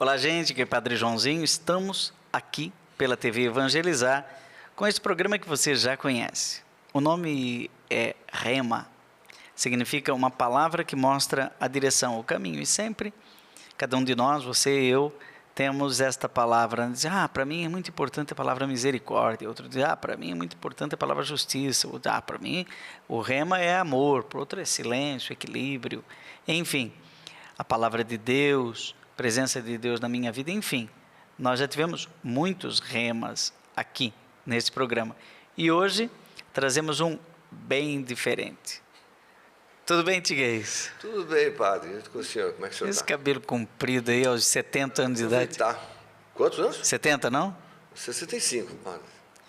Olá, gente, que é Padre Joãozinho. Estamos aqui pela TV Evangelizar com esse programa que você já conhece. O nome é Rema. Significa uma palavra que mostra a direção, o caminho. E sempre, cada um de nós, você e eu, temos esta palavra. Diz, para mim é muito importante a palavra misericórdia. Outro diz, para mim é muito importante a palavra justiça. Outro, para mim o Rema é amor. Para outro é silêncio, equilíbrio. Enfim, a palavra de Deus, presença de Deus na minha vida. Enfim, nós já tivemos muitos remas aqui nesse programa. E hoje trazemos um bem diferente. Tudo bem, Tiguez? Tudo bem, padre. E com o senhor, como é que o senhor Esse está? cabelo comprido aí, aos 70 anos de idade. Tá. Quantos anos? 70, não? 65, padre.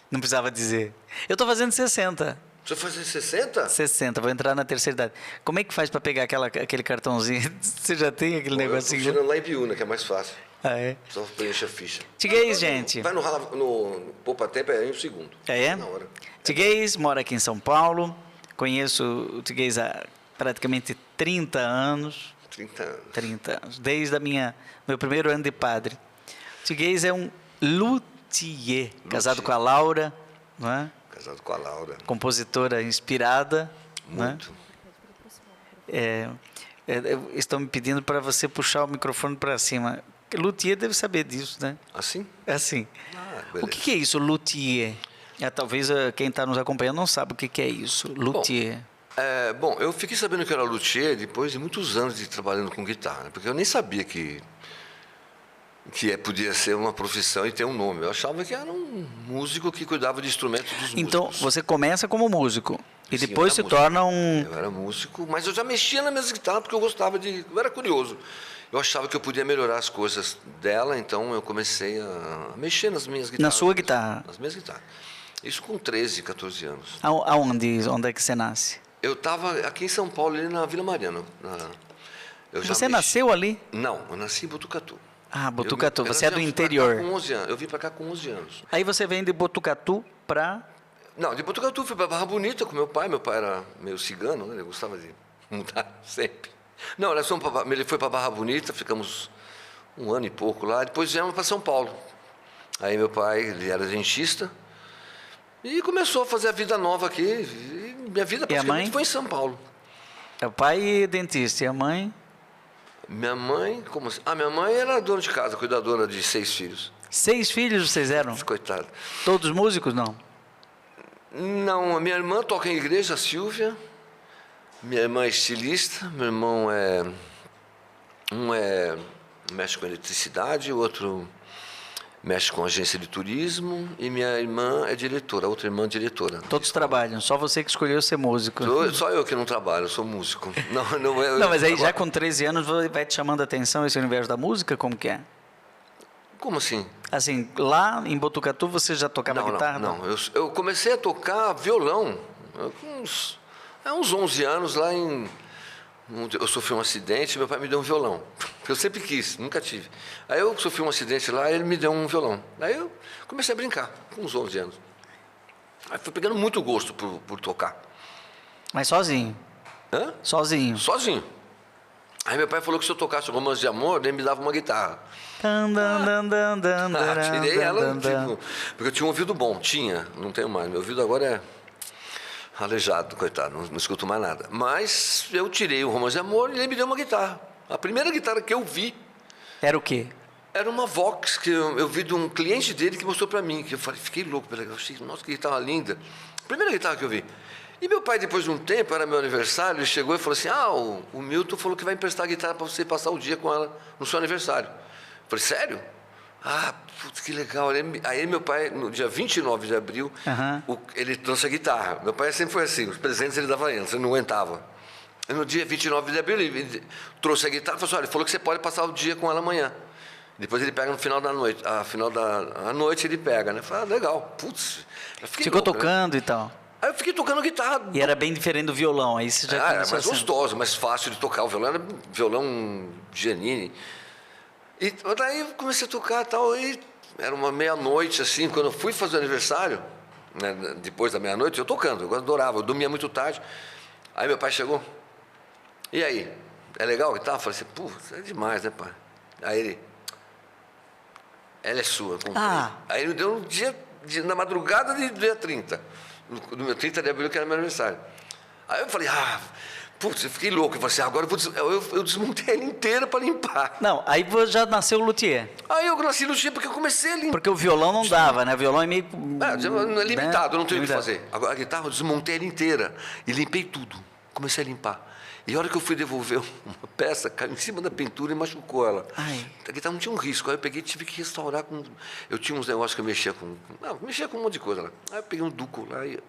Não precisava dizer. Eu estou fazendo 60. Você vai fazer 60? 60, vou entrar na terceira idade. Como é que faz para pegar aquele cartãozinho? Você já tem aquele negocinho? Eu tô tirando lá em Biúna, que é mais fácil. Ah, é? Só preenche a ficha. Tiguez, gente. Vai no Poupa Tempo, é em um segundo. É? Na hora. Tiguez mora aqui em São Paulo. Conheço o Tiguez há praticamente 30 anos. 30 anos. 30 anos. Desde meu primeiro ano de padre. O Tiguez é um luthier, casado com a Laura, não é? Casado com a Laura. Compositora inspirada. Muito. Estão me pedindo para você puxar o microfone para cima. Luthier deve saber disso, né? Assim? É assim. Beleza. O que é isso, luthier? Talvez quem está nos acompanhando não sabe o que é isso, luthier. Bom, eu fiquei sabendo que era luthier depois de muitos anos de trabalhando com guitarra, né? Porque eu nem sabia que podia ser uma profissão e ter um nome. Eu achava que era um músico que cuidava de instrumentos dos músicos. Então, você começa como músico e Sim, depois se eu era músico. torna um... Eu era músico, mas eu já mexia nas minhas guitarras porque eu gostava de... Eu era curioso. Eu achava que eu podia melhorar as coisas dela, então eu comecei a mexer nas minhas guitarras. Na sua guitarra? Nas minhas guitarras. Isso com 13, 14 anos. Aonde? Onde é que você nasce? Eu estava aqui em São Paulo, ali na Vila Mariana. Você nasceu ali? Não, eu nasci em Botucatu. Botucatu, você é do interior. Eu vim para cá com 11 anos. Aí você vem de Botucatu para... Não, de Botucatu fui para Barra Bonita com meu pai. Meu pai era meio cigano, né? Ele gostava de mudar sempre. Não, ele foi para Barra Bonita, ficamos um ano e pouco lá. Depois viemos para São Paulo. Aí meu pai, ele era dentista e começou a fazer a vida nova aqui. E minha vida praticamente foi em São Paulo. O pai é dentista e a mãe? Minha mãe, como assim? Minha mãe era dona de casa, cuidadora de 6 filhos. 6 filhos vocês eram? Coitado. Todos músicos, não? Não, a minha irmã toca em igreja, a Silvia. Minha irmã é estilista, meu irmão mexe com eletricidade, o outro mexe com agência de turismo e minha irmã é diretora, a outra irmã é diretora. Todos trabalham, só você que escolheu ser músico. Só eu que não trabalho, eu sou músico. Não, mas aí já com 13 anos vai te chamando a atenção esse universo da música, como que é? Como assim? Assim, lá em Botucatu você já tocava guitarra? Não. Eu comecei a tocar violão uns 11 anos lá eu sofri um acidente, meu pai me deu um violão. Eu sempre quis, nunca tive. Aí eu sofri um acidente lá, ele me deu um violão. Aí eu comecei a brincar, com uns 11 anos. Aí fui pegando muito gosto por tocar. Mas sozinho? Hã? Sozinho? Sozinho. Aí meu pai falou que se eu tocasse Romance de Amor, ele me dava uma guitarra. Tirei ela, porque eu tinha um ouvido bom. Não tenho mais. Meu ouvido agora é aleijado, coitado, não escuto mais nada. Mas eu tirei o Romance de Amor e ele me deu uma guitarra. A primeira guitarra que eu vi... Era o quê? Era uma Vox, que eu vi de um cliente dele que mostrou pra mim, que eu falei, fiquei louco, eu achei, nossa, que guitarra linda. Primeira guitarra que eu vi. E meu pai, depois de um tempo, era meu aniversário, ele chegou e falou assim, o Milton falou que vai emprestar a guitarra para você passar o dia com ela no seu aniversário. Eu falei, sério? Putz, que legal. Aí meu pai, no dia 29 de abril, ele trouxe a guitarra. Meu pai sempre foi assim, os presentes ele dava antes, ele não aguentava. E no dia 29 de abril, ele trouxe a guitarra e falou assim, ele falou que você pode passar o dia com ela amanhã. Depois ele pega no final da noite. Final da noite ele pega, né? Eu falei, legal. Putz. Ficou tocando, né? E tal. Aí eu fiquei tocando guitarra. E era bem diferente do violão, aí você já era mais gostoso, mais fácil de tocar. O violão era violão Giannini. E daí eu comecei a tocar e tal, e era uma meia-noite, assim, quando eu fui fazer o aniversário, né, depois da meia-noite, eu tocando, eu adorava, eu dormia muito tarde. Aí meu pai chegou, e aí, é legal a guitarra? Eu falei assim, pô, é demais, né, pai? Aí ele, Ela é sua, eu comprei. Ah. Aí ele me deu na madrugada do dia 30. No meu 30 de abril, que era meu aniversário. Aí eu falei, putz, eu fiquei louco. Eu falei assim, agora eu desmontei ela inteira para limpar. Não, aí já nasceu o luthier. Aí eu nasci luthier porque eu comecei a limpar. Porque o violão não dava, né? O violão é meio... Não é limitado, eu não tenho o que limitado. fazer. Agora a guitarra eu desmontei ela inteira e limpei tudo. Comecei a limpar. E a hora que eu fui devolver uma peça, caiu em cima da pintura e machucou ela. Ai. A guitarra não tinha um risco. Aí eu peguei e tive que restaurar com... Eu tinha uns negócios que eu mexia com... mexia com um monte de coisa lá. Aí eu peguei um duco lá e...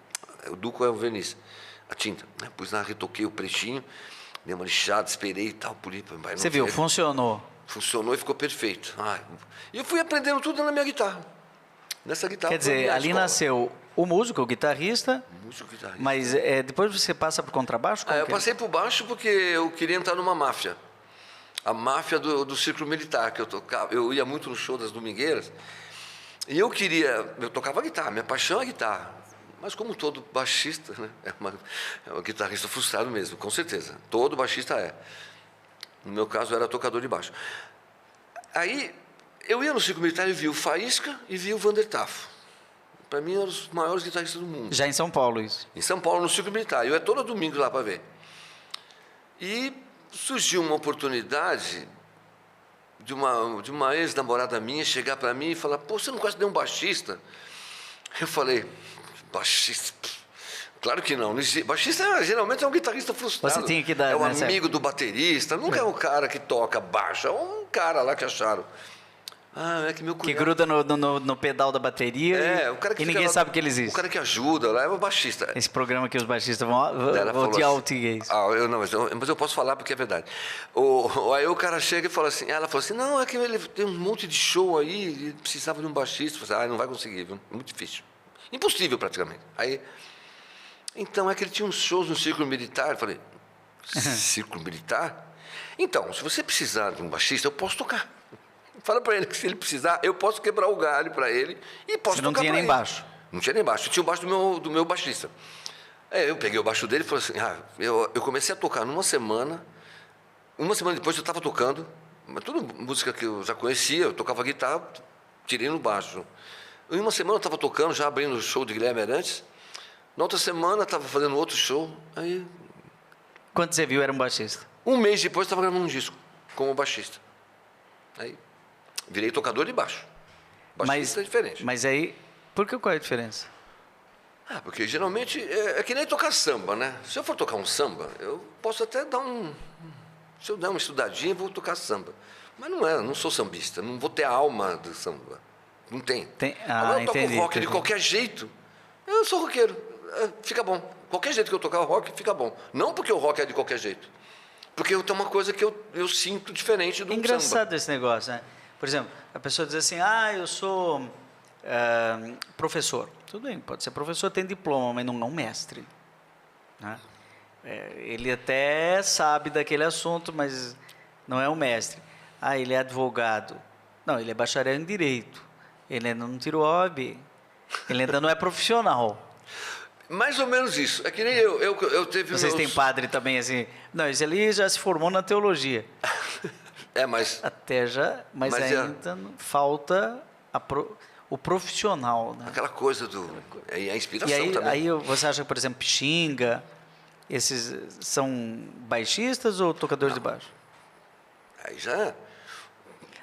O duco é o verniz, a tinta. Né? Pus lá, retoquei o pretinho, dei uma lixada, esperei e tal, poli. Você viu, funcionou. Funcionou e ficou perfeito. E eu fui aprendendo tudo na minha guitarra. Nessa guitarra. Quer dizer, ali nasceu o músico, o guitarrista, guitarrista. mas depois você passa para o contrabaixo? Eu passei por baixo porque eu queria entrar numa máfia. A máfia do Círculo Militar, que eu tocava. Eu ia muito no show das domingueiras. E eu tocava guitarra, minha paixão é guitarra. Mas como todo baixista, né? É um guitarrista frustrado mesmo, com certeza. Todo baixista é. No meu caso, eu era tocador de baixo. Aí, eu ia no Círculo Militar e vi o Faísca e vi o Vander Tafo. Para mim, eram os maiores guitarristas do mundo. Já em São Paulo, isso? Em São Paulo, no Círculo Militar. Eu ia todo domingo lá para ver. E surgiu uma oportunidade de uma ex-namorada minha chegar para mim e falar, pô, você não conhece nenhum baixista? Eu falei, baixista? Claro que não. Baixista geralmente é um guitarrista frustrado. Você tinha que dar, é um né, amigo do baterista, nunca é um cara que toca baixo, é um cara lá que acharam. É que meu cunhado... Que gruda no pedal da bateria o cara que e ninguém lá, sabe que ele existe. O cara que ajuda lá é o baixista. Esse programa que os baixistas vão odiar o Tiguez. Mas eu posso falar porque é verdade. Aí o cara chega e fala assim, ela falou assim, não, é que ele tem um monte de show aí, ele precisava de um baixista. Eu falei, não vai conseguir, viu? Muito difícil. Impossível praticamente. Aí, então é que ele tinha uns shows no Círculo Militar. Eu falei, Círculo Militar? Então, se você precisar de um baixista, eu posso tocar. Fala para ele que se ele precisar, eu posso quebrar o galho para ele e posso tocar. Você não tinha nem baixo? Não tinha nem baixo. Eu tinha o baixo do meu baixista. Eu peguei o baixo dele e falei assim, eu comecei a tocar numa semana. Uma semana depois eu estava tocando, mas toda música que eu já conhecia, eu tocava guitarra, tirei no baixo. Em uma semana eu estava tocando, já abrindo o show de Guilherme Arantes. Na outra semana eu estava fazendo outro show. Aí... Quando você viu, era um baixista? Um mês depois eu estava gravando um disco como baixista. Aí virei tocador de baixo. Baixista é diferente. Mas aí, qual é a diferença? Porque geralmente é que nem tocar samba, né? Se eu for tocar um samba, eu posso até se eu der uma estudadinha, eu vou tocar samba. Mas não sou sambista, não vou ter a alma do samba. Não tem. Agora eu toco rock de qualquer jeito. Eu sou roqueiro. Fica bom. Qualquer jeito que eu tocar o rock, fica bom. Não porque o rock é de qualquer jeito. Porque tem uma coisa que eu sinto diferente do engraçado samba. Esse negócio, né? Por exemplo, a pessoa diz assim, eu sou professor. Tudo bem, pode ser professor, tem diploma, mas não é um mestre. Né? Ele até sabe daquele assunto, mas não é um mestre. Ele é advogado. Não, ele é bacharel em Direito. Ele ainda não tirou OAB. Ele ainda não é profissional. Mais ou menos isso. É que nem eu teve... Vocês têm padre também assim... Não, esse ali já se formou na teologia. Mas... Até já... Mas ainda falta o profissional. Né? Aquela coisa a inspiração e aí, também. Aí você acha, por exemplo, Pixinga, esses são baixistas ou tocadores de baixo? Aí já...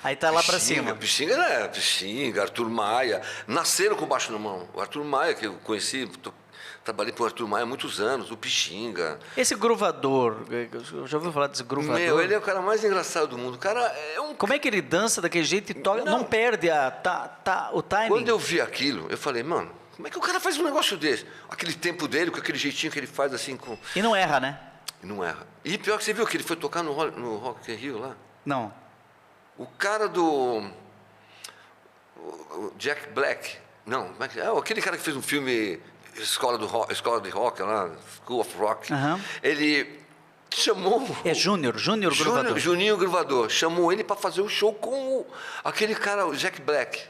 Aí tá lá para cima. Pixinga, Arthur Maia. Nasceram com baixo na mão. O Arthur Maia, que eu conheci, trabalhei com o Arthur Maia há muitos anos, o Pixinga. Esse gruvador, já ouviu falar desse gruvador? Ele é o cara mais engraçado do mundo. O cara Como é que ele dança daquele jeito e toca, não perde o timing? Quando eu vi aquilo, eu falei, mano, como é que o cara faz um negócio desse? Aquele tempo dele, com aquele jeitinho que ele faz assim com... E não erra, né? Não erra. E pior que você viu que ele foi tocar no Rock in Rio lá? Não. O cara do... O Jack Black. Não, aquele cara que fez um filme Escola de Rock lá, School of Rock. Ele chamou... É Júnior Gruvador. Juninho Gruvador. Chamou ele para fazer o show com aquele cara, o Jack Black.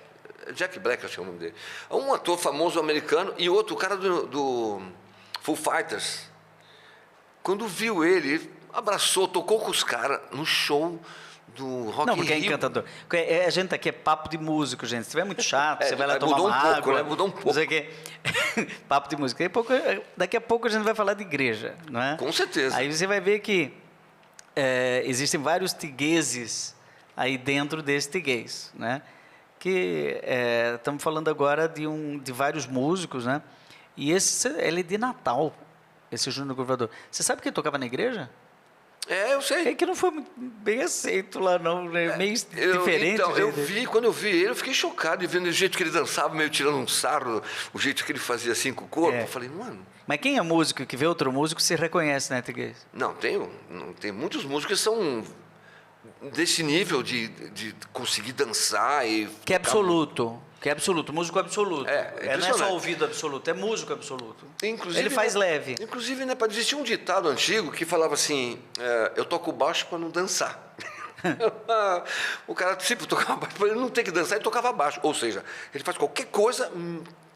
Jack Black, acho que é o nome dele. Um ator famoso americano e outro, o cara do Foo Fighters. Quando viu ele abraçou, tocou com os caras no show... do Rock Não, in porque é Rio. encantador. Porque a gente aqui é papo de músico, gente. Se estiver muito chato, você vai lá tomar mudou uma um pouco, água. né? Mudou um pouco. Não sei o quê. Papo de música. Daqui a pouco a gente vai falar de igreja, não é? Com certeza. Aí você vai ver que existem vários tigueses aí dentro desse tiguês, né? Que estamos falando agora de vários músicos, né? E ele é de Natal, esse Júnior Gruvador. Você sabe que ele tocava na igreja? Eu sei. É que não foi muito bem aceito lá, não, né? Meio diferente. Então, o jeito dele. quando eu vi ele, eu fiquei chocado de vendo o jeito que ele dançava, meio tirando um sarro, o jeito que ele fazia assim com o corpo. Eu falei, mano... Mas quem é músico que vê outro músico se reconhece, né, Tiguês? Não, tem muitos músicos que são desse nível de conseguir dançar e... Que é absoluto. Músico absoluto. Não é Não é só só ouvido absoluto, é músico absoluto. Inclusive, Ele faz leve. Inclusive, né, existia um ditado antigo que falava assim, eu toco baixo para não dançar. O cara sempre tocava baixo, para ele não ter que dançar, ele tocava baixo. Ou seja, ele faz qualquer coisa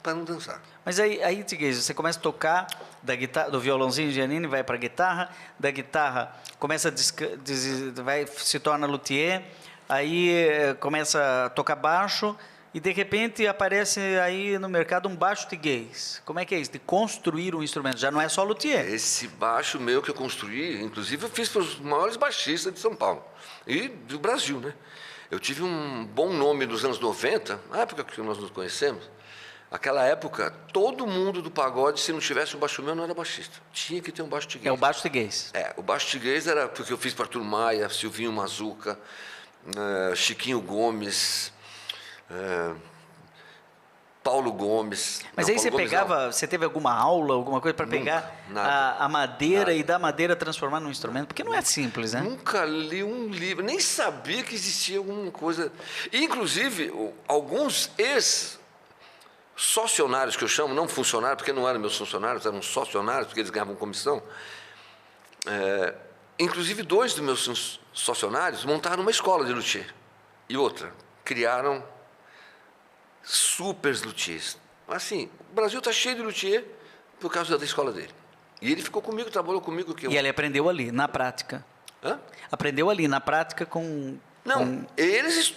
para não dançar. Mas aí Tiguês, você começa a tocar da guitarra, do violãozinho de Giannini, vai para a guitarra, da guitarra começa se torna luthier, aí começa a tocar baixo, e de repente aparece aí no mercado um baixo tiguês. Como é que é isso? De construir um instrumento. Já não é só luthier. Esse baixo meu que eu construí, inclusive eu fiz para os maiores baixistas de São Paulo e do Brasil, né? Eu tive um bom nome nos anos 90, na época que nós nos conhecemos. Naquela época, todo mundo do pagode, se não tivesse um baixo meu, não era baixista. Tinha que ter um baixo tiguês. É o baixo tiguês. O baixo tiguês era porque eu fiz para Arthur Maia, Silvinho Mazuca, Chiquinho Gomes... Paulo Gomes. Mas não, aí Paulo Gomes você teve alguma aula, alguma coisa para pegar a madeira nada. E da madeira transformar num instrumento? Porque não é simples, né? Nunca li um livro, nem sabia que existia alguma coisa. E, inclusive, alguns ex-socionários, que eu chamo, não funcionários, porque não eram meus funcionários, eram socionários, porque eles ganhavam comissão. Inclusive, 2 dos meus socionários montaram uma escola de luthier. E outra, criaram super luthiers. Assim, o Brasil está cheio de luthier por causa da escola dele. E ele ficou comigo, trabalhou comigo. E ele aprendeu ali, na prática. Hã? Aprendeu ali, na prática, com... Não, eles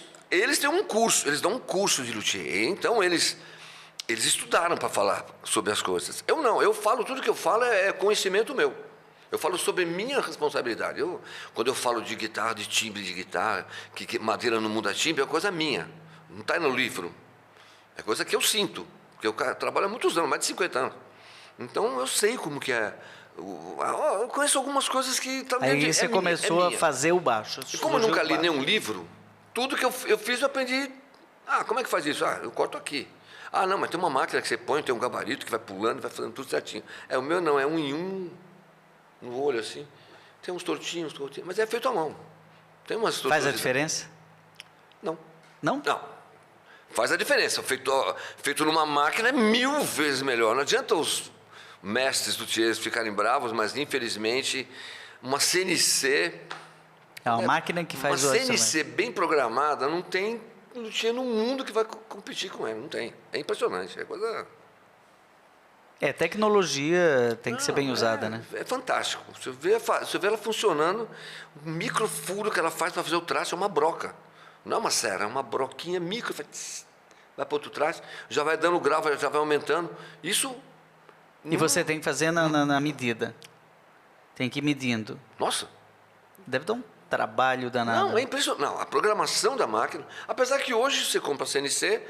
têm um curso, eles dão um curso de luthier. Então, eles estudaram para falar sobre as coisas. Eu não, eu falo, tudo que eu falo é conhecimento meu. Eu falo sobre minha responsabilidade. Quando eu falo de guitarra, de timbre de guitarra, que madeira não muda timbre, é coisa minha. Não está no livro. É coisa que eu sinto. Porque eu trabalho há muitos anos, mais de 50 anos. Então, eu sei como que é. Eu conheço algumas coisas que também Aí você começou a fazer o baixo. E como eu nunca li nenhum livro, tudo que eu fiz eu aprendi. Como é que faz isso? Eu corto aqui. Não, mas tem uma máquina que você põe, tem um gabarito que vai pulando, vai fazendo tudo certinho. O meu não, é um em um, no olho assim. Tem uns tortinhos, mas é feito à mão. Tem umas Faz a diferença? Não. Não? Não. Faz a diferença. Feito numa máquina é 1000 vezes melhor. Não adianta os mestres luthiers ficarem bravos, mas infelizmente uma CNC... É uma máquina que faz o... Uma CNC bem programada, não tem luthier no mundo que vai competir com ela. Não tem. É impressionante. É coisa... Tecnologia tem que ser bem usada, né? É fantástico. Você vê ela funcionando, o microfuro que ela faz para fazer o traço é uma broca. Não é uma serra, é uma broquinha micro, vai para outro traço, já vai dando grau, já vai aumentando. Isso... E você tem que fazer na medida. Tem que ir medindo. Nossa! Deve dar um trabalho danado. Não, é impressionante. Não, a programação da máquina, apesar que hoje você compra a CNC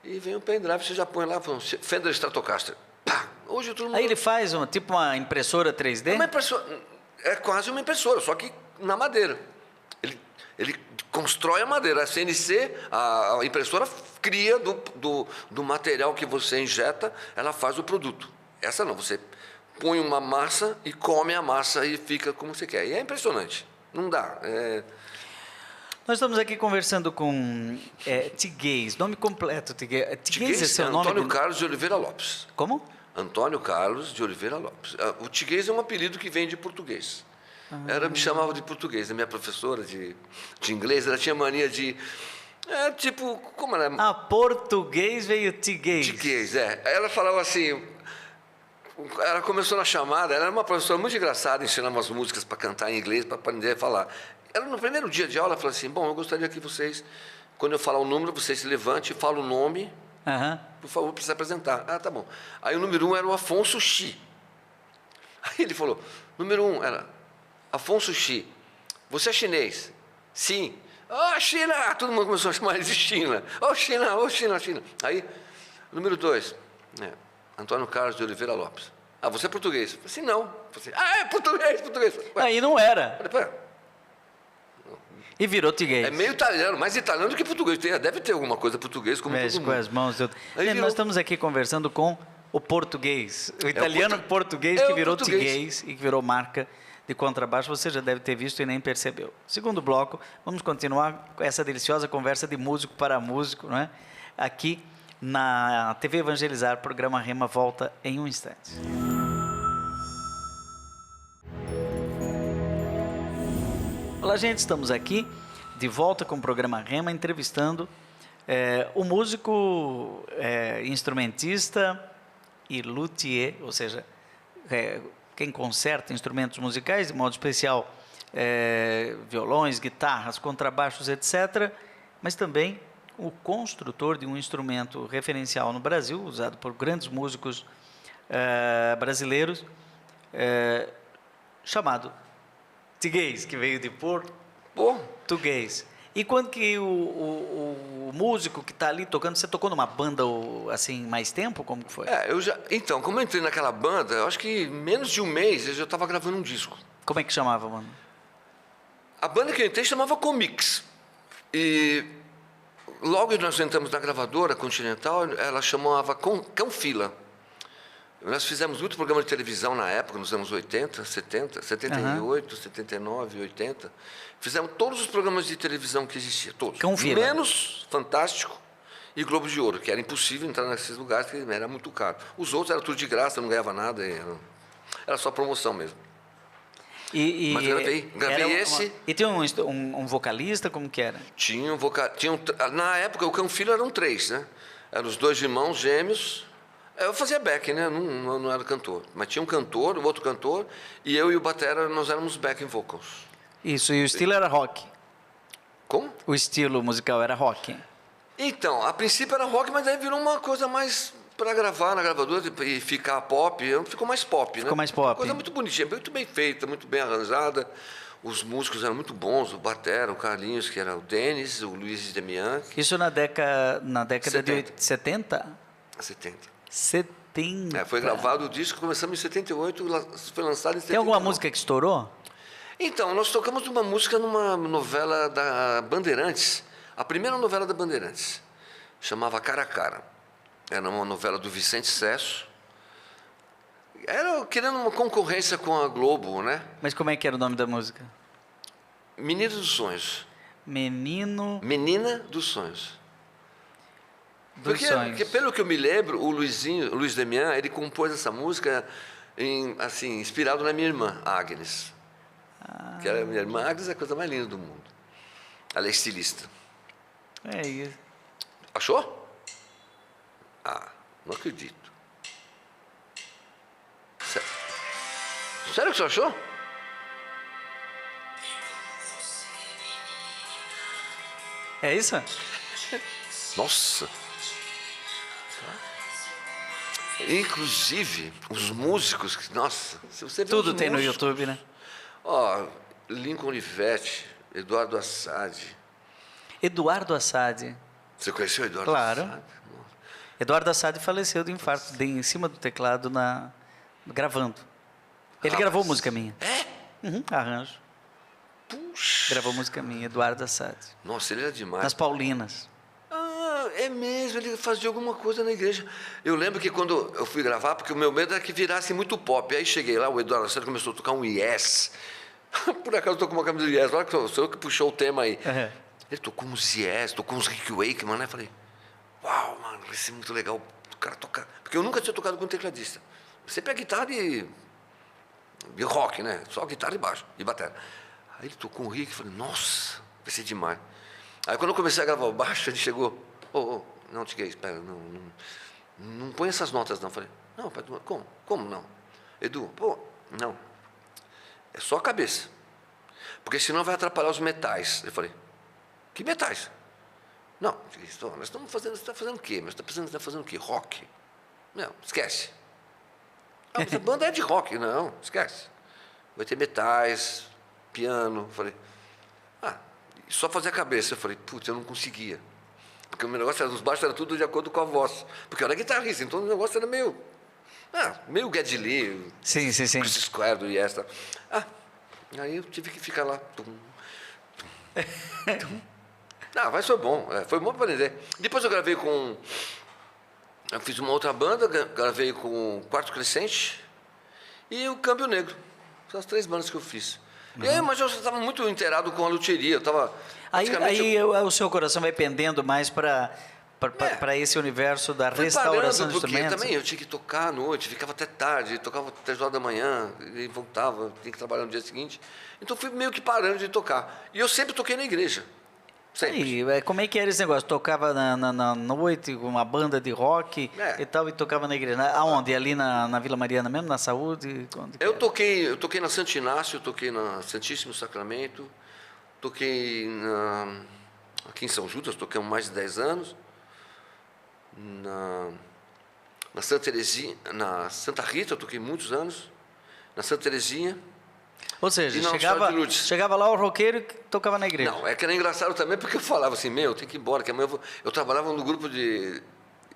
e vem o pendrive, você já põe lá, Fender Stratocaster. Pá! Hoje todo mundo... Aí ele faz tipo uma impressora 3D? É quase uma impressora, só que na madeira. Ele constrói a madeira. A CNC, a impressora cria do material que você injeta, ela faz o produto. Essa não, você põe uma massa e come a massa e fica como você quer. E é impressionante. Não dá. Nós estamos aqui conversando com Tiguês. Nome completo, Tiguês. Tiguês é seu nome? Antônio Carlos de Oliveira Lopes. Como? Antônio Carlos de Oliveira Lopes. O Tiguês é um apelido que vem de português. Ela me chamava de português. A minha professora de inglês, ela tinha mania de... tipo, como ela... Português veio Tiguês. Tiguês, Ela falava assim... Ela começou na chamada, ela era uma professora muito engraçada, ensinava umas músicas para cantar em inglês, para aprender a falar. Ela, no primeiro dia de aula, falou assim, bom, eu gostaria que vocês, quando eu falar o número, vocês se levantem e falem o nome, por favor, para se apresentar. Ah, tá bom. Aí o número 1 era o Afonso Xi. Aí ele falou, número 1 era Afonso Xi. Você é chinês? Sim. Ah, China! Todo mundo começou a chamar ele de China. Oh, China, oh, China, China. Aí, número 2, Antônio Carlos de Oliveira Lopes. Ah, você é português? Eu falei assim, não. Eu falei assim, é português, português. Ué. Aí não era. Eu falei, E virou português. é meio italiano, mais italiano do que português. Deve ter alguma coisa português, como Mexe todo com mundo. as mãos. Aí virou- Nós estamos aqui conversando com o português. O italiano português É que o virou português. português e que virou marca de contrabaixo. Você já deve ter visto e nem percebeu. Segundo bloco, vamos continuar com essa deliciosa conversa de músico para músico, não é? Aqui na TV Evangelizar, programa Rema volta em um instante. Olá, gente, estamos aqui de volta com o programa Rema, entrevistando o músico, instrumentista e luthier, ou seja, quem conserta instrumentos musicais, de modo especial violões, guitarras, contrabaixos, etc., mas também o construtor de um instrumento referencial no Brasil, usado por grandes músicos brasileiros, chamado português, que veio de português. E quando que o músico que está ali tocando, você tocou numa banda assim mais tempo? Como que foi? Então, como eu entrei naquela banda, eu acho que em menos de um mês eu já estava gravando um disco. Como é que chamava, mano? A banda que eu entrei chamava Comix. E logo nós entramos na gravadora Continental, ela chamava Canfila. Nós fizemos muito programa de televisão na época, nos anos 80, 70, 78, 79, 80. Fizemos todos os programas de televisão que existiam, todos. Canfila. Menos Fantástico e Globo de Ouro, que era impossível entrar nesses lugares, porque era muito caro. Os outros era tudo de graça, eu não ganhava nada, era só promoção mesmo. Mas gravei esse. E tinha um vocalista, como que era? Na época, o Canfila eram 3, né? Eram os 2 irmãos gêmeos. Eu fazia back, né? Não era cantor. Mas tinha um cantor, o outro cantor, e eu e o batera, nós éramos backing vocals. Isso, e o estilo era rock. Como? O estilo musical era rock. Então, a princípio era rock, mas aí virou uma coisa mais para gravar na gravadora e ficar pop. Ficou mais pop, né? Ficou mais pop. Uma coisa muito bonitinha, muito bem feita, muito bem arranjada. Os músicos eram muito bons, o batera, o Carlinhos, que era o Denis, o Luiz Demian. Isso na década de 70? 70. 70. Foi gravado o disco, começamos em 78, foi lançado em 79. Tem alguma música que estourou? Então, nós tocamos uma música numa novela da Bandeirantes, a primeira novela da Bandeirantes, chamava Cara a Cara. Era uma novela do Vicente Sesso. Era querendo uma concorrência com a Globo, né? Mas como é que era o nome da música? Menina dos Sonhos. Menina dos Sonhos. Dos Sonhos. Porque, pelo que eu me lembro, o Luiz Demian, ele compôs essa música inspirado na minha irmã, Agnes. Que era a minha irmã Agnes, é a coisa mais linda do mundo. Ela é estilista. É isso. Achou? Não acredito. Sério que você achou? É isso? Nossa! Inclusive, os músicos, nossa, se você vê Tudo os tem no músicos, YouTube, né? Lincoln Olivetti, Eduardo Assad. Eduardo Assad. Você conheceu o Eduardo Claro. Assad? Eduardo Assad faleceu de infarto em cima do teclado gravando. Ele gravou música minha. Arranjo. Puxa! Gravou música minha, Eduardo Assad. Nossa, ele era demais. Nas Paulinas. É mesmo, ele fazia alguma coisa na igreja. Eu lembro que quando eu fui gravar, porque o meu medo era que virasse muito pop. Aí cheguei lá, o Eduardo Assad começou a tocar um Yes. Por acaso eu tô com uma camisa do Yes, olha que o senhor que puxou o tema aí. Ele tocou uns Yes, tocou uns Rick Wakeman, né? Falei, uau, mano, vai ser muito legal o cara tocar. Porque eu nunca tinha tocado com um tecladista. Sempre a guitarra de rock, né? Só guitarra e baixo, e bateria. Aí ele tocou um Rick, falei, nossa, vai ser demais. Aí quando eu comecei a gravar o baixo, ele chegou, não, Tiguei, espera, não põe essas notas não. Falei, Não, pai, como? Como não? Edu, pô, não. É só a cabeça. Porque senão vai atrapalhar os metais. Eu falei, que metais? Não, nós estamos fazendo, você está fazendo o quê? Mas está fazendo o quê? Rock? Não, esquece. Ah, mas a banda é de rock. Não, esquece. Vai ter metais, piano. Eu falei, só fazer a cabeça. Eu falei, putz, eu não conseguia. Porque o meu negócio, os baixos eram tudo de acordo com a voz. Porque eu era guitarrista, então o negócio era meio Geddy Lee, Sim. Chris Square do Yes. Aí eu tive que ficar lá. Não, mas foi bom. Foi bom para aprender. Depois eu gravei com... Eu fiz uma outra banda, gravei com o Quarto Crescente e o Câmbio Negro. São as 3 bandas que eu fiz. E aí, mas eu estava muito inteirado com a luthieria. Eu estava... Aí o seu coração vai pendendo mais para esse universo da restauração de porque instrumentos. também eu tinha que tocar à noite, ficava até tarde, tocava até 3 horas da manhã, e voltava, tinha que trabalhar no dia seguinte. Então fui meio que parando de tocar. E eu sempre toquei na igreja. Sempre. E como é que era esse negócio? Tocava na noite com uma banda de rock e tal, e tocava na igreja. Aonde? Ali na Vila Mariana mesmo, na Saúde? Eu toquei na Santo Inácio, toquei na Santíssimo Sacramento, toquei aqui em São Judas, toquei há mais de 10 anos. Na Santa Terezinha, na Santa Rita, eu toquei muitos anos. Na Santa Terezinha. Ou seja, e na chegava lá o roqueiro e tocava na igreja. Não, é que era engraçado também, porque eu falava assim, eu tenho que ir embora, que amanhã eu trabalhava no grupo de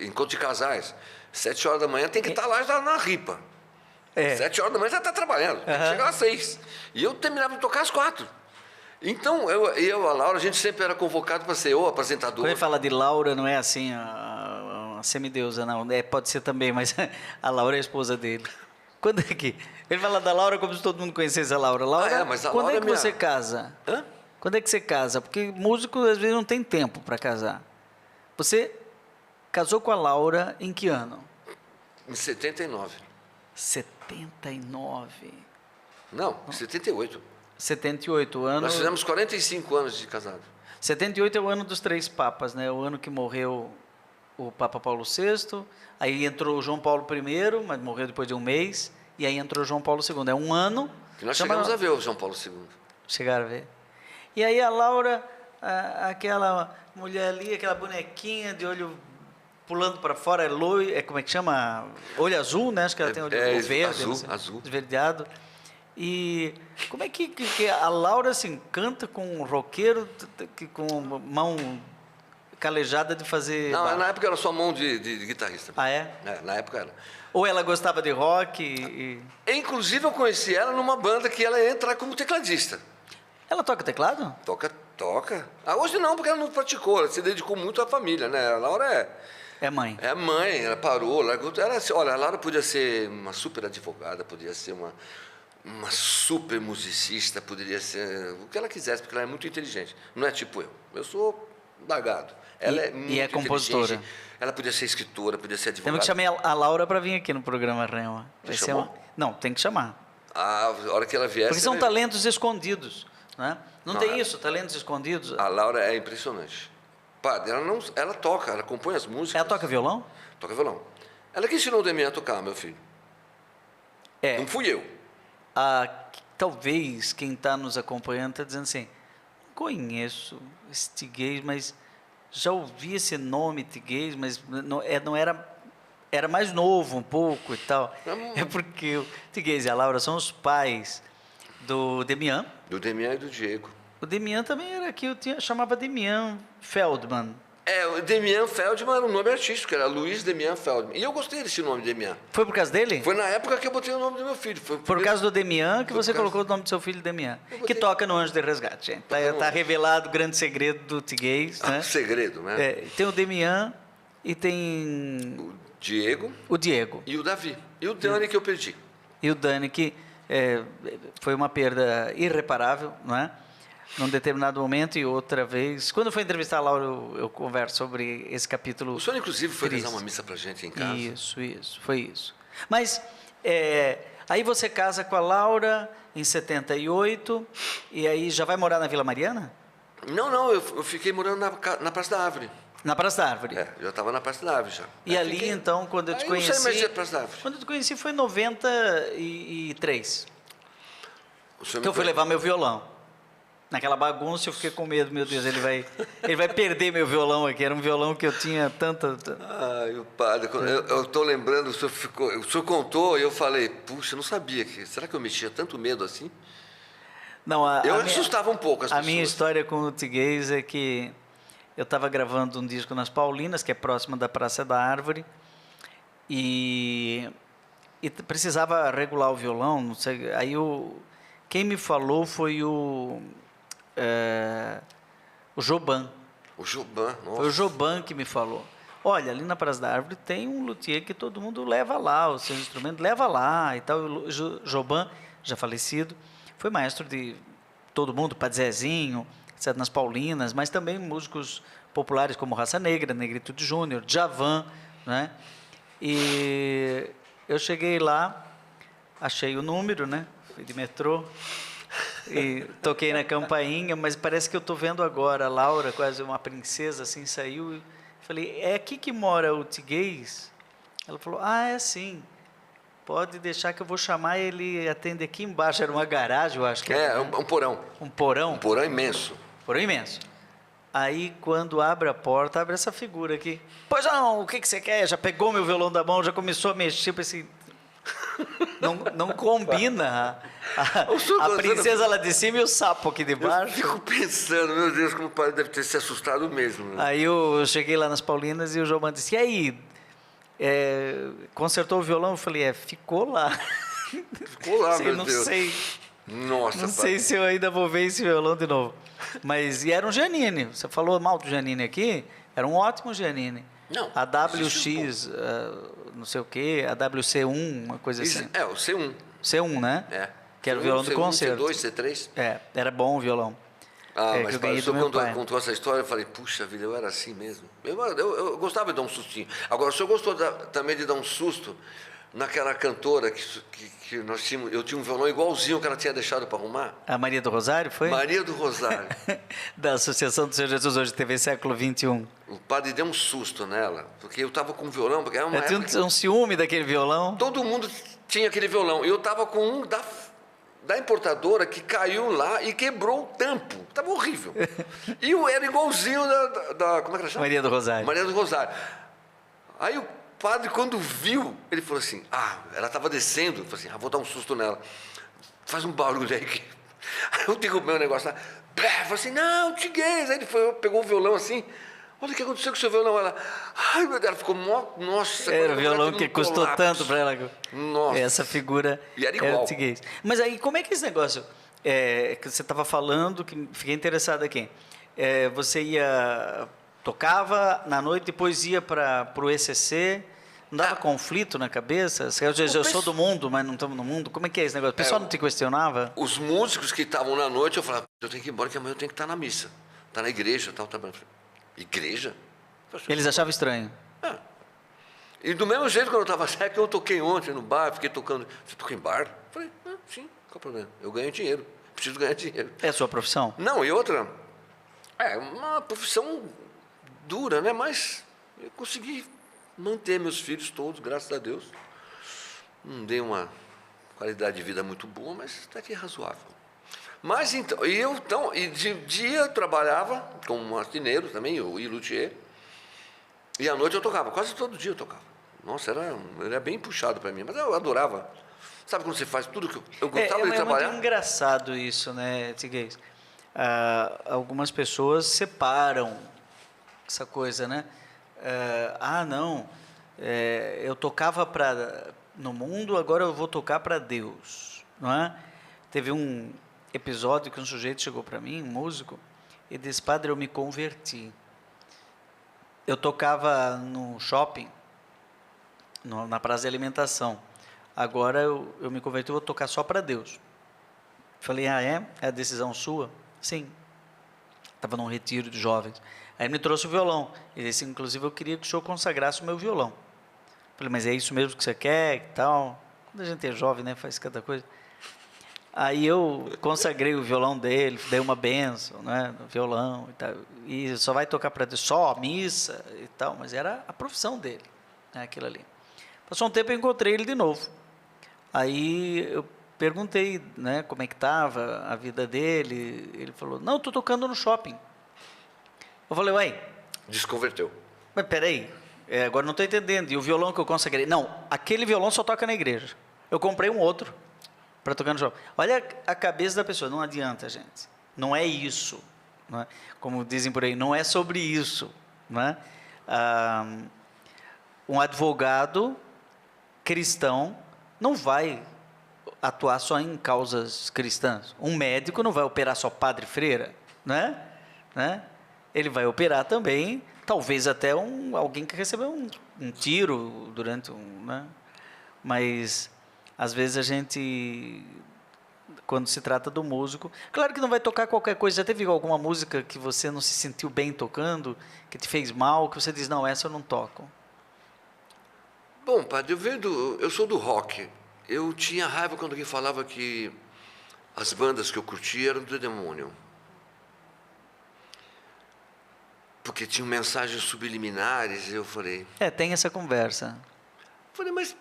encontro de casais. 7 horas da manhã tem que estar lá já na ripa. 7 horas da manhã já está trabalhando, tem que chegar às 6. E eu terminava de tocar às 4. Então, eu e a Laura, a gente sempre era convocado para ser o apresentador. Quando ele fala de Laura, não é assim, a semideusa, não. Pode ser também, mas a Laura é a esposa dele. Quando é que... Ele fala da Laura como se todo mundo conhecesse a Laura. Laura, mas a quando Laura é que você casa? Hã? Quando é que você casa? Porque músico, às vezes, não tem tempo para casar. Você casou com a Laura em que ano? Em 79. 79. Não, em 78. 78 anos. Nós fizemos 45 anos de casado. 78 é o ano dos 3 papas, né? O ano que morreu o Papa Paulo VI, aí entrou o João Paulo I, mas morreu depois de um mês, e aí entrou o João Paulo II. É um ano... Que nós chegamos a ver o João Paulo II. Chegaram a ver. E aí a Laura, aquela mulher ali, aquela bonequinha de olho pulando para fora, como é que chama? Olho azul, né? Acho que ela tem olho verde. Azul. Esverdeado. E como é que a Laura se encanta com um roqueiro com mão calejada de fazer... Não, na época era só mão de guitarrista. Ah, é? Na época era. Ou ela gostava de rock Inclusive, eu conheci ela numa banda que ela ia entrar como tecladista. Ela toca teclado? Toca. Hoje não, porque ela não praticou, ela se dedicou muito à família, né? A Laura é mãe. É mãe, ela parou, largou. Olha, a Laura podia ser uma super advogada, podia ser uma super musicista, poderia ser o que ela quisesse, porque ela é muito inteligente. Não é tipo eu. Eu sou largado. Ela é muito é compositora. Ela podia ser escritora, podia ser advogada. Temos que chamar a Laura para vir aqui no programa Rema. Não, tem que chamar. A hora que ela vier... Porque são talentos escondidos. Né? Não tem isso, talentos escondidos. A Laura é impressionante. Padre, ela toca, ela compõe as músicas. Ela toca violão? Toca violão. Ela que ensinou o Demian a tocar, meu filho. Não fui eu. Talvez quem está nos acompanhando está dizendo assim, conheço esse Tiguez, mas já ouvi esse nome Tiguez, mas não era mais novo um pouco e tal. É porque o Tiguez e a Laura são os pais do Demian. Do Demian e do Diego. O Demian também era aqui, chamava Demian Feldman. O Demian Feldman era um nome artístico, era Luiz Demian Feldman. E eu gostei desse nome, Demian. Foi por causa dele? Foi na época que eu botei o nome do meu filho. Por causa do Demian que você colocou o nome do seu filho, Demian. Que toca no Anjo de Resgate. Está revelado o grande segredo do Tiguez. Né? Segredo, né? Tem o Demian e tem... O Diego. O Diego. E o Davi. E o Dani que eu perdi. E o Dani que foi uma perda irreparável, não é? Num determinado momento e outra vez. Quando eu for entrevistar a Laura, eu converso sobre esse capítulo. O senhor, inclusive, foi rezar uma missa pra gente em casa. Isso, foi isso. Mas, aí você casa com a Laura em 78, e aí já vai morar na Vila Mariana? Não, eu fiquei morando na Praça da Árvore. Na Praça da Árvore. É, já estava na Praça da Árvore já. E Aí ali, fiquei- então, quando eu te Aí conheci... não sei mais de Praça da Árvore. Quando eu te conheci foi em 93. O senhor Que eu me fui conhe- levar meu violão. Naquela bagunça eu fiquei com medo, meu Deus, ele vai perder meu violão aqui. Era um violão que eu tinha tanta... Ai, o padre, eu estou lembrando, o senhor contou e eu falei, puxa, eu não sabia será que eu mexia tanto medo assim? Não, Eu assustava um pouco as a pessoas. minha história com o Tiguez é que eu estava gravando um disco nas Paulinas, que é próximo da Praça da Árvore, e precisava regular o violão, não sei, aí quem me falou foi o Joban. O Joban, nossa. Foi o Joban que me falou. Olha, ali na Praça da Árvore tem um luthier que todo mundo leva lá, os seus instrumentos leva lá e tal. O Joban, já falecido, foi maestro de todo mundo, Padre Zezinho, etc., nas Paulinas, mas também músicos populares como Raça Negra, Negritude Júnior, Djavan, né? E eu cheguei lá, achei o número, né? Fui de metrô e toquei na campainha, mas parece que eu estou vendo agora a Laura, quase uma princesa, assim, saiu e falei, é aqui que mora o Tiguez? Ela falou, é assim, pode deixar que eu vou chamar ele, atende aqui embaixo, era uma garagem, eu acho que era, né? Um porão. Um porão? Um porão imenso. Porão imenso. Aí, quando abre a porta, abre essa figura aqui. Pois não, o que você quer? Já pegou meu violão da mão, já começou a mexer, pensei, não combina a princesa lá de cima e o sapo aqui de Eu baixo. fico pensando, meu Deus, como o padre deve ter se assustado mesmo. Né? Aí eu cheguei lá nas Paulinas e o João disse, e aí, consertou o violão? Eu falei, ficou lá. Ficou lá, meu não Deus. sei, Nossa, não padre. sei se eu ainda vou ver esse violão de novo. Mas, e era um Giannini, você falou mal do Giannini aqui, era um ótimo Giannini. Não, A existe WX, não sei o quê, a WC1, uma coisa assim. É, o C1. C1, né? É. Que era o C1, violão do C1, concerto. C2, C3. Era bom o violão. Ah, que mas eu ganhei o senhor do meu pai. contou essa história, eu falei, puxa vida, eu era assim mesmo. Eu gostava de dar um sustinho. Agora, o senhor gostou também de dar um susto naquela cantora que nós tínhamos, eu tinha um violão igualzinho que ela tinha deixado para arrumar? A Maria do Rosário, foi? Maria do Rosário. Da Associação do Senhor Jesus hoje, TV Século XXI. O padre deu um susto nela, porque eu estava com um violão, porque era uma Eu época tinha um ciúme daquele violão. todo mundo tinha aquele violão. E eu estava com um da importadora que caiu lá e quebrou o tampo. Estava horrível. E eu era igualzinho como é que ela chama? Maria do Rosário. Maria do Rosário. Aí o padre, quando viu, ele falou assim, ela estava descendo. Eu falei assim, vou dar um susto nela. Faz um barulho aí. Aí eu derrubei o negócio lá. Falei assim, não, Tiguez. Aí ele pegou o violão assim. Olha o que aconteceu com o seu violão. Ela, ai meu Deus, ela ficou, nossa. Era o violão teve que um custou colapso. tanto para ela. Nossa. Essa figura E era igual. o Tiguez. Mas aí, como é que é esse negócio que você estava falando, que fiquei interessado aqui. Você tocava na noite, depois ia para o ECC, não dava conflito na cabeça? Eu sou do mundo, mas não estamos no mundo. Como é que é esse negócio? O pessoal não te questionava? Os músicos que estavam na noite, eu falava, eu tenho que ir embora, que amanhã eu tenho que estar na missa. Estar na igreja, tal. Igreja? Eles achavam estranho. E do mesmo jeito, quando eu estava certo, eu toquei ontem no bar, fiquei tocando. Você toca em bar? Falei, sim, qual o problema? Eu ganho dinheiro, preciso ganhar dinheiro. É a sua profissão? Não, e outra, uma profissão dura, né? Mas eu consegui manter meus filhos todos, graças a Deus. Não dei uma qualidade de vida muito boa, mas está aqui razoável. Mas então, e de dia eu trabalhava como marceneiro também, e luthier, e à noite eu tocava, quase todo dia eu tocava. Nossa, era bem puxado para mim, mas eu adorava. Sabe quando você faz tudo que eu gostava de trabalhar? É muito engraçado isso, né, Tiguez? Algumas pessoas separam essa coisa, né? Não, eu tocava no mundo, agora eu vou tocar para Deus, não é? Teve um episódio que um sujeito chegou para mim, um músico, e disse, padre, eu me converti. Eu tocava no shopping, na praça de alimentação. Agora eu me converti, eu vou tocar só para Deus. Falei, é? É a decisão sua? Sim. Estava num retiro de jovens. Aí ele me trouxe o violão. Ele disse, inclusive, eu queria que o senhor consagrasse o meu violão. Falei, mas é isso mesmo que você quer e tal? Quando a gente é jovem, né, faz cada coisa. Aí eu consagrei o violão dele, dei uma benção, né, no violão e tal. E só vai tocar para Deus, só missa e tal, mas era a profissão dele, né, aquilo ali. Passou um tempo, eu encontrei ele de novo. Aí eu perguntei, né, como é que estava a vida dele. Ele falou, não, estou tocando no shopping. Eu falei, ué, Desconverteu. mas peraí, agora não estou entendendo. E o violão que eu consagrei? Não, aquele violão só toca na igreja. Eu comprei um outro para tocar no shopping. Olha a cabeça da pessoa, não adianta, gente. Não é isso. Não é? Como dizem por aí, não é sobre isso. Não é? Um advogado cristão não vai atuar só em causas cristãs. Um médico não vai operar só padre e freira. Né? Ele vai operar também, talvez até alguém que recebeu um tiro durante né? Mas às vezes a gente, quando se trata do músico, claro que não vai tocar qualquer coisa. Já teve alguma música que você não se sentiu bem tocando, que te fez mal, que você diz, não, essa eu não toco? Bom, padre, eu sou do rock. Eu tinha raiva quando alguém falava que as bandas que eu curtia eram do demônio. Porque tinham mensagens subliminares, eu falei... Tem essa conversa. Falei, mas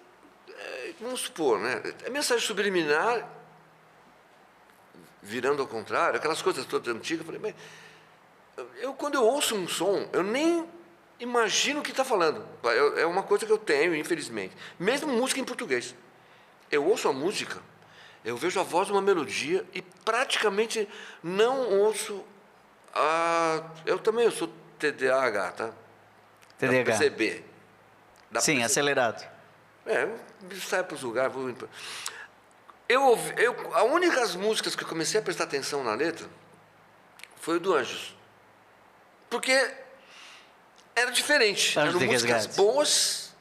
vamos supor, né? A mensagem subliminar, virando ao contrário, aquelas coisas todas antigas, eu falei, mas quando eu ouço um som, eu nem imagino o que está falando. É uma coisa que eu tenho, infelizmente. Mesmo música em português. Eu ouço a música, eu vejo a voz de uma melodia e praticamente não ouço eu sou TDAH, tá? TDAH. Dá pra perceber. Sim, acelerado. Sai para os lugares. A únicas músicas que eu comecei a prestar atenção na letra foi o do Anjos. Porque era diferente. Anjos Eram músicas Resgate. boas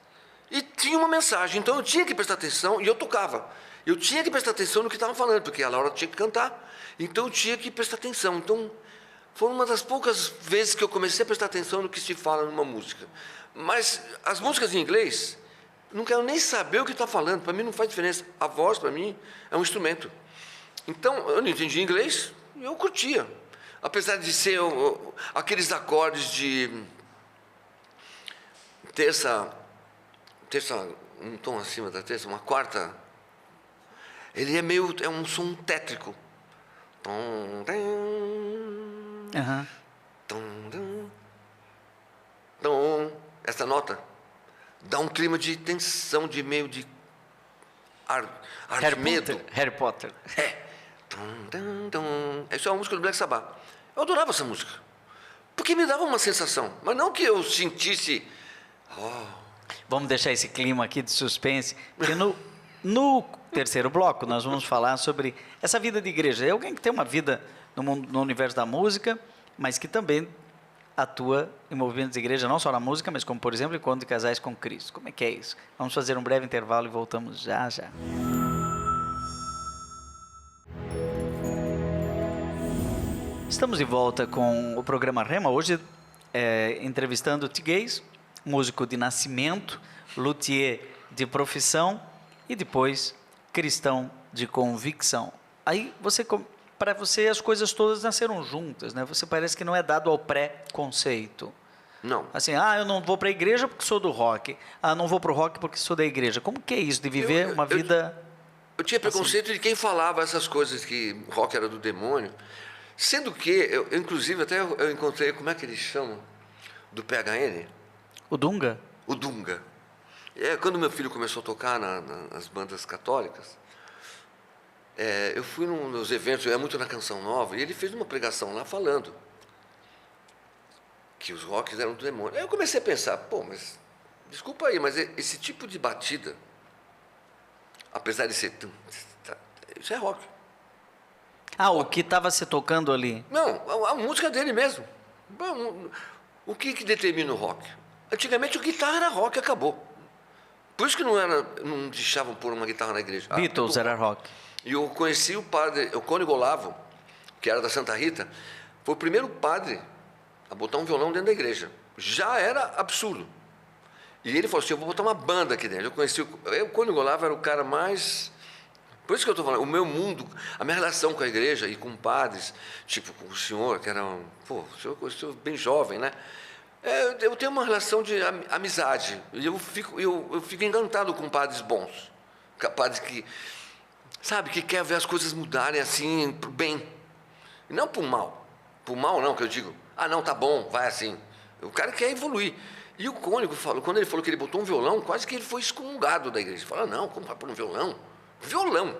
e tinha uma mensagem. Então eu tinha que prestar atenção e eu tocava. Eu tinha que prestar atenção no que estava falando, porque a Laura tinha que cantar. Então eu tinha que prestar atenção. Então foi uma das poucas vezes que eu comecei a prestar atenção no que se fala numa música. Mas as músicas em inglês, não quero nem saber o que está falando. Para mim não faz diferença. A voz, para mim, é um instrumento. Então, eu não entendia inglês, eu curtia. Apesar de ser aqueles acordes de terça, um tom acima da terça, uma quarta. Ele é um som tétrico. Uhum. Essa nota dá um clima de tensão, de meio de ar de medo. Harry Potter. Essa é uma música do Black Sabbath. Eu adorava essa música. Porque me dava uma sensação. Mas não que eu sentisse... Vamos deixar esse clima aqui de suspense. Porque no terceiro bloco nós vamos falar sobre essa vida de igreja. É alguém que tem uma vida no universo da música, mas que também atua em movimentos de igreja, não só na música, mas como, por exemplo, Encontro de Casais com Cristo. Como é que é isso? Vamos fazer um breve intervalo e voltamos já. Estamos de volta com o programa Rema, hoje entrevistando o Tiguez, músico de nascimento, luthier de profissão e depois cristão de convicção. Aí para você as coisas todas nasceram juntas, né? Você parece que não é dado ao pré-conceito. Não. Assim, eu não vou para a igreja porque sou do rock. Não vou para o rock porque sou da igreja. Como que é isso de viver uma vida... Eu tinha preconceito de quem falava essas coisas que rock era do demônio. Sendo que, inclusive, até eu encontrei, como é que eles chamam? Do PHN? O Dunga? O Dunga. Quando meu filho começou a tocar nas bandas católicas, eu fui nos eventos, eu ia muito na Canção Nova, e ele fez uma pregação lá falando que os rocks eram do demônio. Aí eu comecei a pensar, mas desculpa aí, mas esse tipo de batida, apesar de ser... Isso é rock. O que estava se tocando ali? Não, a música dele mesmo. O que determina o rock? Antigamente o guitarra era rock e acabou. Por isso que não deixavam pôr uma guitarra na igreja. Beatles era rock. E eu conheci o padre, o Cone Golavo, que era da Santa Rita, foi o primeiro padre a botar um violão dentro da igreja. Já era absurdo. E ele falou assim, eu vou botar uma banda aqui dentro. Eu conheci o Cone Golavo, era o cara mais Por isso que eu estou falando, o meu mundo, a minha relação com a igreja e com padres, tipo com o senhor, que era o senhor bem jovem, né? Eu tenho uma relação de amizade. E eu fico encantado com padres bons. Padres que, sabe, que quer ver as coisas mudarem assim, pro bem. E não por mal. Por mal não, que eu digo, não, tá bom, vai assim. O cara quer evoluir. E o cônego falou, quando ele falou que ele botou um violão, quase que ele foi excomungado da igreja. Ele falou, não, como vai pôr um violão? Violão.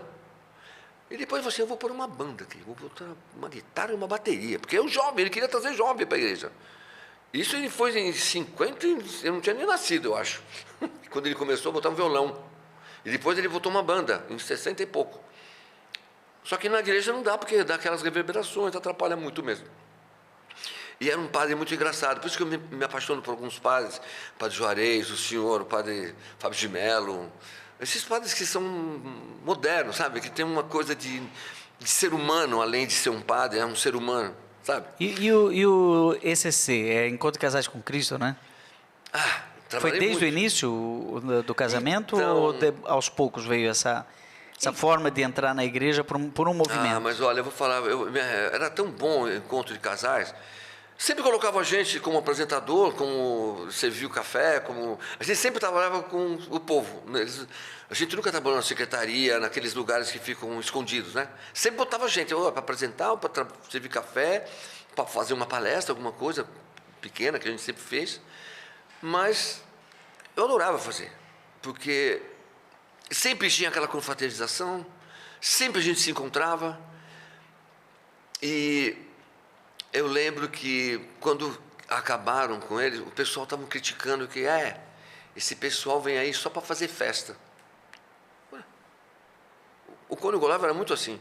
E depois ele falou assim, eu vou pôr uma banda aqui, vou botar uma guitarra e uma bateria. Porque eu jovem, ele queria trazer jovem para a igreja. Isso ele foi em 50, eu não tinha nem nascido, eu acho. Quando ele começou a botar um violão. E depois ele botou uma banda, em 60 e pouco. Só que na igreja não dá, porque dá aquelas reverberações, atrapalha muito mesmo. E era um padre muito engraçado, por isso que eu me apaixono por alguns padres, o padre Juarez, o senhor, o padre Fábio de Mello, esses padres que são modernos, sabe? Que tem uma coisa de ser humano, além de ser um padre, é um ser humano, sabe? E o ECC, Encontro de Casais com Cristo, né? Foi desde muito. o início do casamento Então, ou aos poucos veio essa forma de entrar na igreja por um movimento? Mas olha, eu vou falar, era tão bom o encontro de casais. Sempre colocava a gente como apresentador, como servir o café, a gente sempre trabalhava com o povo. A gente nunca trabalhou na secretaria, naqueles lugares que ficam escondidos, né? Sempre botava a gente para apresentar, para servir café, para fazer uma palestra, alguma coisa pequena que a gente sempre fez. Mas eu adorava fazer, porque sempre tinha aquela confraternização, sempre a gente se encontrava. E eu lembro que quando acabaram com eles, o pessoal estava criticando que esse pessoal vem aí só para fazer festa. O cônego Olavo era muito assim.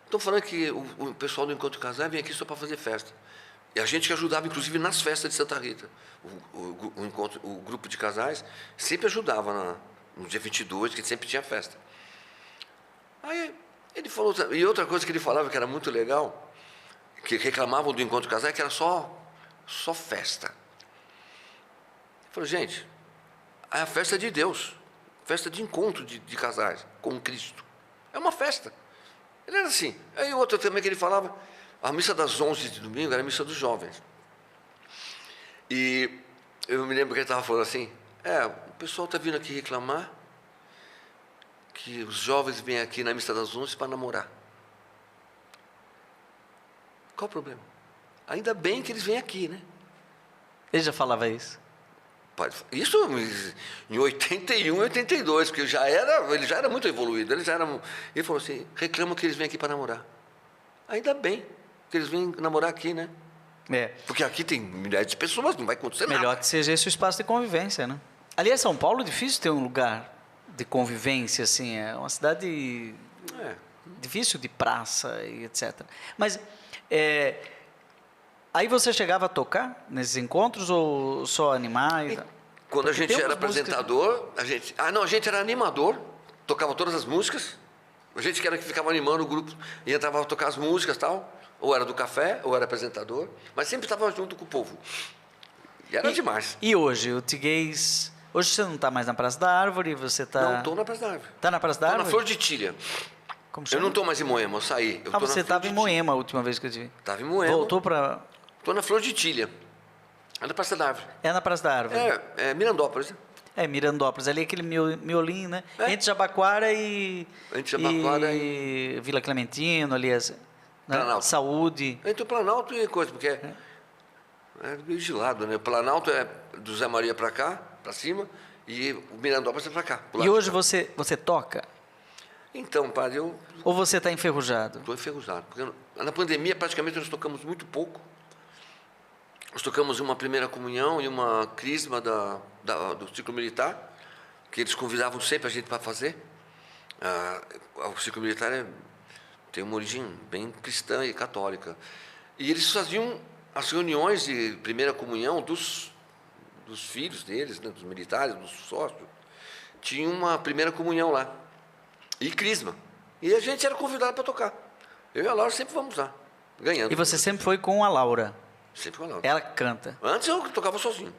Estão falando que o pessoal do Encontro Casais vem aqui só para fazer festa. E a gente que ajudava, inclusive, nas festas de Santa Rita. O grupo de casais sempre ajudava no dia 22, que sempre tinha festa. Aí ele falou, e outra coisa que ele falava que era muito legal, que reclamavam do Encontro Casais, que era só festa. Ele falou, gente, é a festa de Deus, festa de encontro de casais com Cristo. É uma festa. Ele era assim. Aí outra também que ele falava, a missa das 11 de domingo era a missa dos jovens. E eu me lembro que ele estava falando assim, o pessoal está vindo aqui reclamar que os jovens vêm aqui na missa das 11 para namorar. Qual o problema? Ainda bem que eles vêm aqui, né? Ele já falava isso? Isso em 81, 82, porque ele já era muito evoluído. Ele falou assim, reclamam que eles vêm aqui para namorar. Ainda bem que eles vêm namorar aqui, né? Porque aqui tem milhares de pessoas, não vai acontecer nada. Melhor que seja esse o espaço de convivência, né? Aliás, São Paulo é difícil ter um lugar de convivência, assim, é uma cidade difícil de praça e etc. Mas aí você chegava a tocar nesses encontros ou só animar? Quando a gente era apresentador, a gente era animador, tocava todas as músicas. A gente que era que ficava animando o grupo e entrava a tocar as músicas e tal. Ou era do café, ou era apresentador, mas sempre estava junto com o povo. E era demais. E hoje, o Tiguês... Hoje você não está mais na Praça da Árvore, você está... Não, estou na Praça da Árvore. Está na Praça da Árvore? Estou na Flor de Tilha. Como chama? Eu não estou mais em Moema, eu saí. Você estava em Moema a última vez que eu te vi. Estava em Moema. Voltou para... Estou na Flor de Tilha. É na Praça da Árvore. É na Praça da Árvore. É Mirandópolis, né? Mirandópolis. Ali aquele miolinho, né? Entre Jabaquara e Vila Clementino, ali... Né? Saúde. Entre o Planalto e coisa, porque é meio de lado, né? O Planalto é do Zé Maria para cá, para cima, e o Mirandópolis é para cá. E hoje você toca? Então, padre, Ou você está enferrujado? Estou enferrujado. Porque na pandemia, praticamente, nós tocamos muito pouco. Nós tocamos uma primeira comunhão e uma crisma do ciclo militar, que eles convidavam sempre a gente para fazer. O ciclo militar tem uma origem bem cristã e católica. E eles faziam as reuniões de primeira comunhão dos filhos deles, né, dos militares, dos sócios. Tinha uma primeira comunhão lá. E crisma. E a gente era convidado para tocar. Eu e a Laura sempre vamos lá, ganhando. E você sempre foi com a Laura? Sempre com a Laura. Ela canta? Antes eu tocava sozinho.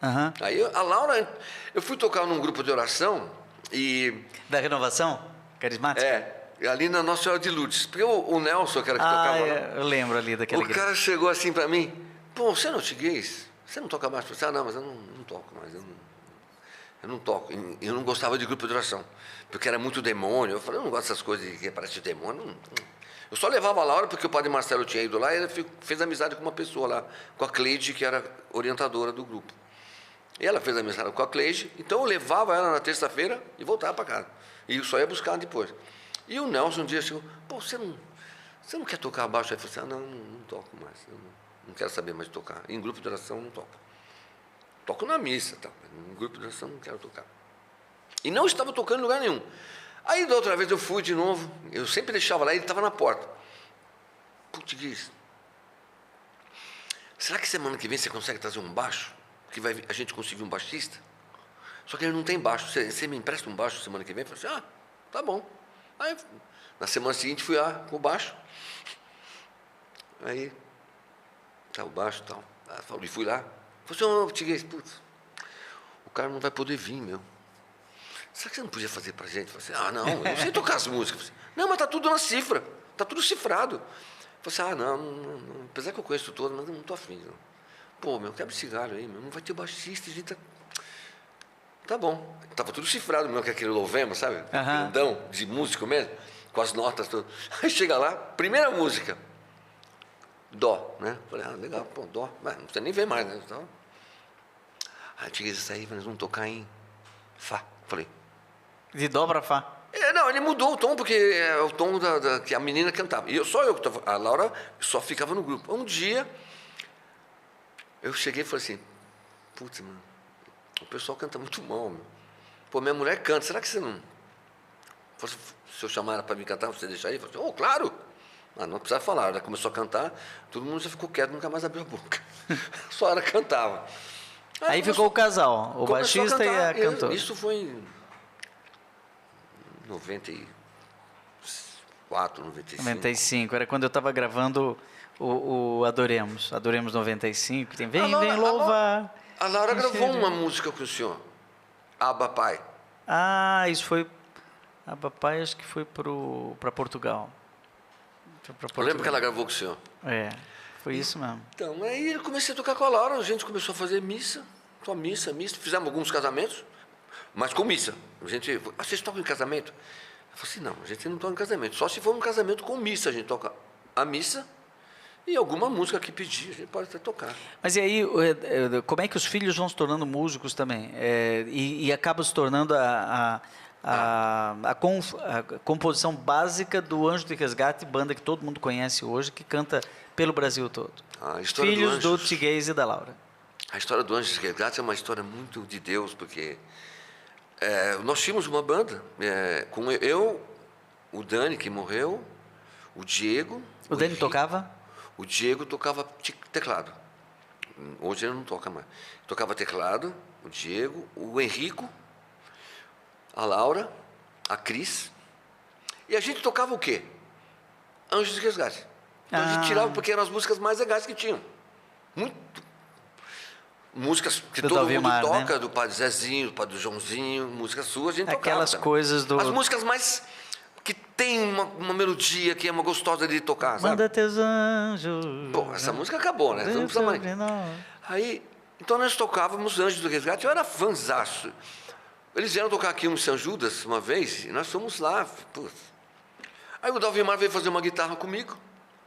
Uhum. Aí a Laura, eu fui tocar num grupo de oração e... Da Renovação? Carismática? Ali na Nossa Senhora de Lourdes. Porque o Nelson, que era que tocava lá, eu lembro ali daquela o cara chegou assim para mim, pô, você é português? Você não toca baixo? Eu falei, não, mas eu não toco mais, eu não toco. Eu não gostava de grupo de oração, porque era muito demônio. Eu falei, eu não gosto dessas coisas que parece demônio. Eu só levava a Laura porque o padre Marcelo tinha ido lá e ele fez amizade com uma pessoa lá, com a Cleide, que era orientadora do grupo. E ela fez amizade com a Cleide, então eu levava ela na terça-feira e voltava para casa. E eu só ia buscar depois. E o Nelson um dia chegou, pô, você não quer tocar baixo? Aí eu falei assim, não toco mais, eu não quero saber mais de tocar. Em grupo de oração não toco. Toco na missa, tá? Em grupo de oração não quero tocar. E não estava tocando em lugar nenhum. Aí da outra vez eu fui de novo, eu sempre deixava lá e ele estava na porta. Português, será que semana que vem você consegue trazer um baixo? Que a gente conseguir um baixista? Só que ele não tem baixo, você me empresta um baixo semana que vem? Eu falei assim, tá bom. Aí na semana seguinte fui lá com o baixo. Aí, tá o baixo e tal. E fui lá. Falei assim, português, putz, o cara não vai poder vir, meu. Será que você não podia fazer pra gente? Eu falei assim, não, eu não sei tocar as músicas. Não, mas tá tudo na cifra, tá tudo cifrado. Eu falei assim, não, apesar que eu conheço todo, mas eu não tô afim, não. Pô, meu, quebra esse galho aí, meu, não vai ter baixista, a gente tá bom. Tava tudo cifrado, meu, que aquele louvema, sabe? Grandão, de músico mesmo, com as notas todas. Aí chega lá, primeira música, Dó, né? Falei, legal, pô, Dó, mas não precisa nem ver mais, né? Então, aí tinha isso aí, nós vamos tocar em Fá. Falei, de Dó para Fá? Não, ele mudou o tom, porque é o tom que a menina cantava. E só eu que estava. A Laura só ficava no grupo. Um dia, eu cheguei e falei assim, putz, mano, o pessoal canta muito mal, meu. Pô, minha mulher canta, será que você não... Se eu chamar ela para me cantar, você deixaria? Eu falei assim, claro! Não precisava falar. Ela começou a cantar, todo mundo já ficou quieto, nunca mais abriu a boca. Só ela cantava. Aí ficou o casal, o baixista e a cantora. Isso foi em 94, 95. 95, era quando eu estava gravando o Adoremos 95, tem Vem louvar. A Laura gravou uma música com o senhor, Abba Pai. Isso foi, Abba Pai acho que foi para Portugal. Eu lembro que ela gravou com o senhor. Foi isso mesmo. Então, aí eu comecei a tocar com a Laura, a gente começou a fazer missa, só missa, fizemos alguns casamentos, mas com missa. A gente, vocês tocam em casamento? Eu falei assim, não, a gente não toca em casamento, só se for um casamento com missa, a gente toca a missa e alguma música que pedir, a gente pode até tocar. Mas e aí, como é que os filhos vão se tornando músicos também? E acaba se tornando a composição básica do Anjo de Resgate, banda que todo mundo conhece hoje, que canta pelo Brasil todo. Filhos do Tiguez e da Laura. A história do Anjo de Resgate é uma história muito de Deus, porque nós tínhamos uma banda, com eu, o Dani, que morreu, o Diego... O Dani Henrique, tocava? O Diego tocava teclado. Hoje ele não toca mais. Tocava teclado, o Diego, o Henrico, a Laura, a Cris. E a gente tocava o quê? Anjos de Resgate. Então a gente tirava porque eram as músicas mais legais que tinham. Músicas que todo mundo toca, né? Do Padre Zezinho, do Padre Joãozinho, músicas suas, a gente tocava. Aquelas coisas do... As músicas mais... que tem uma melodia que é uma gostosa de tocar, sabe? Manda teus anjos... Pô, essa música acabou, né? Não precisa mais. Aí, então nós tocávamos Anjos do Resgate, eu era fãzaço. Eles vieram tocar aqui em São Judas uma vez, e nós fomos lá. Putz. Aí o Dalvimar veio fazer uma guitarra comigo,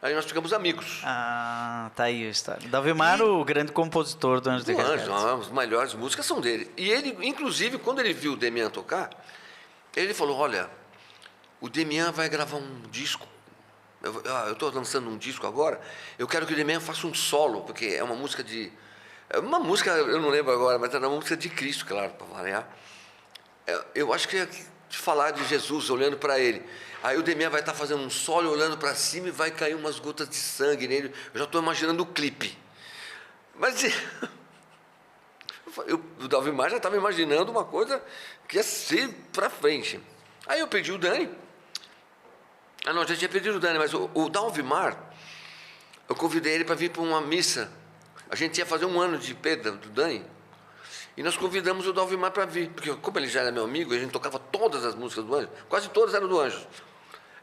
aí nós ficamos amigos. Tá aí a história. Dalvimar, o grande compositor do Anjos do Resgate. As melhores músicas são dele. E ele, inclusive, quando ele viu o Demian tocar, ele falou, olha, o Demian vai gravar um disco, eu estou lançando um disco agora, eu quero que o Demian faça um solo, porque é uma música de... Uma música, eu não lembro agora, mas era uma música de Cristo, claro, para variar. Eu acho que é de falar de Jesus, olhando para ele. Aí o Demian vai estar fazendo um solo, olhando para cima e vai cair umas gotas de sangue nele. Eu já estou imaginando o clipe. Mas o Dalvimar já estava imaginando uma coisa que ia ser para frente. Aí eu pedi o Dani. Não, já tinha pedido o Dani, mas o Dalvimar, eu convidei ele para vir para uma missa. A gente ia fazer um ano de perda do Dani. E nós convidamos o Dalvimar para vir, porque como ele já era meu amigo, a gente tocava todas as músicas do Anjo, quase todas eram do Anjo.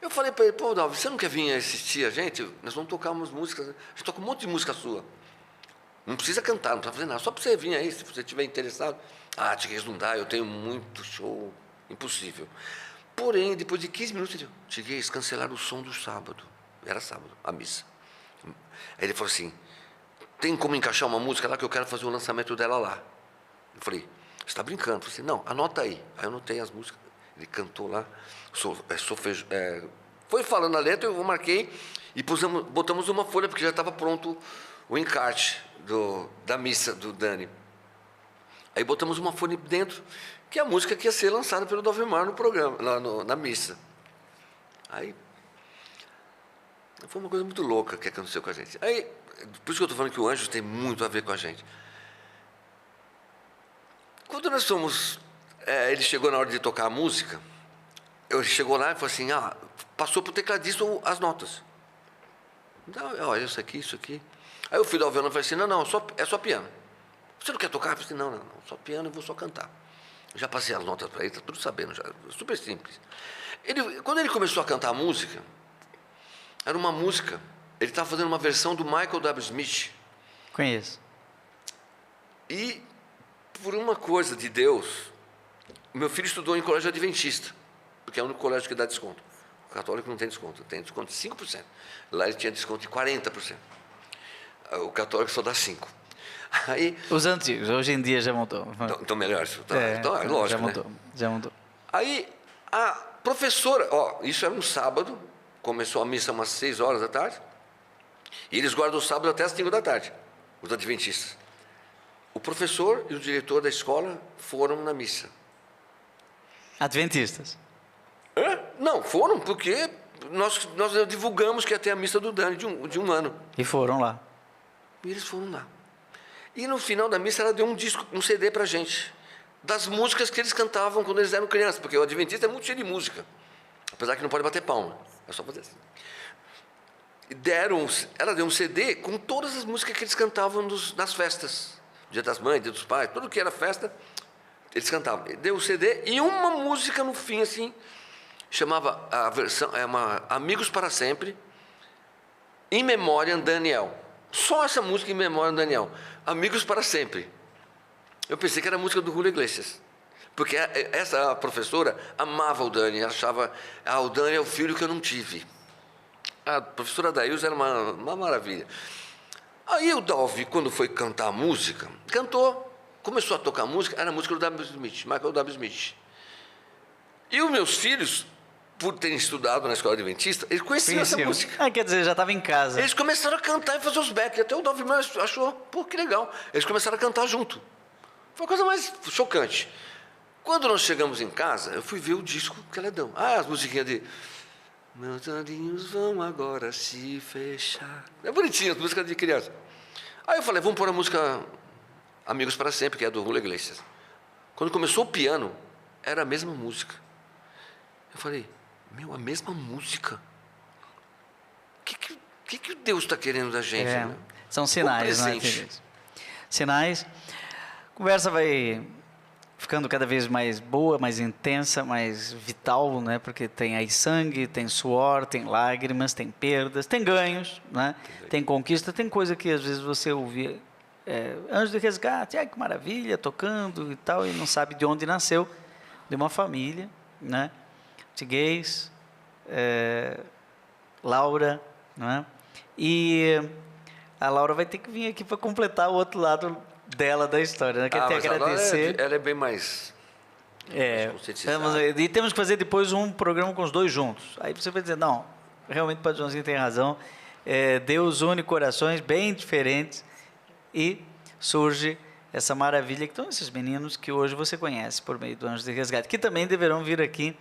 Eu falei para ele, pô, Dalvi, você não quer vir assistir a gente? Nós vamos tocar umas músicas, a gente toca um monte de música sua. Não precisa cantar, não precisa fazer nada, só para você vir aí, se você estiver interessado. Ah, Tiguez, não dá, eu tenho muito show, impossível. Porém, depois de 15 minutos, ele disse, Tiguez, cancelaram o som do sábado. Era sábado, a missa. Aí ele falou assim, tem como encaixar uma música lá que eu quero fazer o lançamento dela lá? Eu falei, você está brincando? Eu falei assim, não, anota aí. Aí eu anotei as músicas, ele cantou lá, foi falando a letra, eu marquei e botamos uma folha, porque já estava pronto o encarte da missa do Dani. Aí botamos uma folha dentro, que é a música que ia ser lançada pelo Dalvimar no programa, lá na missa. Aí, foi uma coisa muito louca que aconteceu com a gente. Aí, por isso que eu estou falando que o Anjo tem muito a ver com a gente. Quando nós fomos, ele chegou na hora de tocar a música, ele chegou lá e falou assim, passou para o tecladista as notas. Então, olha, isso aqui. Aí o filho do violão falou assim, não, é só piano. Você não quer tocar? Eu falei assim, não, só piano, eu vou só cantar. Eu já passei as notas para ele, está tudo sabendo, já, super simples. Quando ele começou a cantar a música, era uma música, ele estava fazendo uma versão do Michael W. Smith. Conheço. E, por uma coisa de Deus, meu filho estudou em colégio adventista, porque é o único colégio que dá desconto. O católico não tem desconto, tem desconto de 5%. Lá ele tinha desconto de 40%. O católico só dá 5%. Aí, os antigos, hoje em dia já mudou. Então melhor, então é lógico, já mudou. Aí a professora, isso era um sábado, começou a missa umas 6 horas da tarde, e eles guardam o sábado até as 5 da tarde, os adventistas. O professor e o diretor da escola foram na missa. Adventistas? Não, foram porque nós divulgamos que ia ter a missa do Dani de um ano. E foram lá. E eles foram lá. E no final da missa ela deu um CD pra gente, das músicas que eles cantavam quando eles eram crianças, porque o adventista é muito cheio de música, apesar que não pode bater palma, é só fazer assim. E ela deu um CD com todas as músicas que eles cantavam nas festas, Dia das Mães, Dia dos Pais, tudo que era festa, eles cantavam. Deu o CD e uma música no fim, assim, chamava a versão, Amigos para Sempre, In Memoriam Daniel. Só essa música, Em Memória do Daniel, Amigos para Sempre. Eu pensei que era a música do Julio Iglesias, porque essa professora amava o Dani, achava, o Dani é o filho que eu não tive. A professora Daílza era uma maravilha. Aí o Dalvi, quando foi cantar a música, começou a tocar a música, era a música do W. Smith, Michael W. Smith. E os meus filhos, por terem estudado na escola adventista, eles conheciam essa música. Quer dizer, já estava em casa. Eles começaram a cantar e fazer os backs. Até o Dalvimar achou, pô, que legal. Eles começaram a cantar junto. Foi a coisa mais chocante. Quando nós chegamos em casa, eu fui ver o disco que ela deu. As musiquinhas de... Meus olhinhos vão agora se fechar. É bonitinho, as músicas de criança. Aí eu falei, vamos pôr a música Amigos para Sempre, que é do Julio Iglesias. Quando começou o piano, era a mesma música. Eu falei, a mesma música? O que Deus está querendo da gente? Né? São sinais, né? Sinais. A conversa vai ficando cada vez mais boa, mais intensa, mais vital, né? Porque tem aí sangue, tem suor, tem lágrimas, tem perdas, tem ganhos, né? Tem conquista, tem coisa que às vezes você ouvia, Anjo de Resgate, que maravilha, tocando e tal, e não sabe de onde nasceu, de uma família, né? Tiguez, Laura, né? E a Laura vai ter que vir aqui para completar o outro lado dela da história, né? Quero te agradecer. Ela é bem mais e temos que fazer depois um programa com os dois juntos. Aí você vai dizer, não, realmente o Padre Joãozinho tem razão. Deus une corações bem diferentes e surge essa maravilha que estão esses meninos que hoje você conhece por meio do Anjo de Resgate, que também deverão vir aqui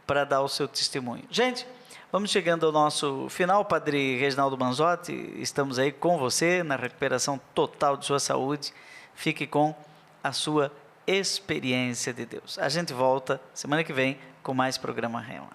para dar o seu testemunho. Gente, vamos chegando ao nosso final. Padre Reginaldo Manzotti, estamos aí com você na recuperação total de sua saúde. Fique com a sua experiência de Deus. A gente volta semana que vem com mais programa Rema.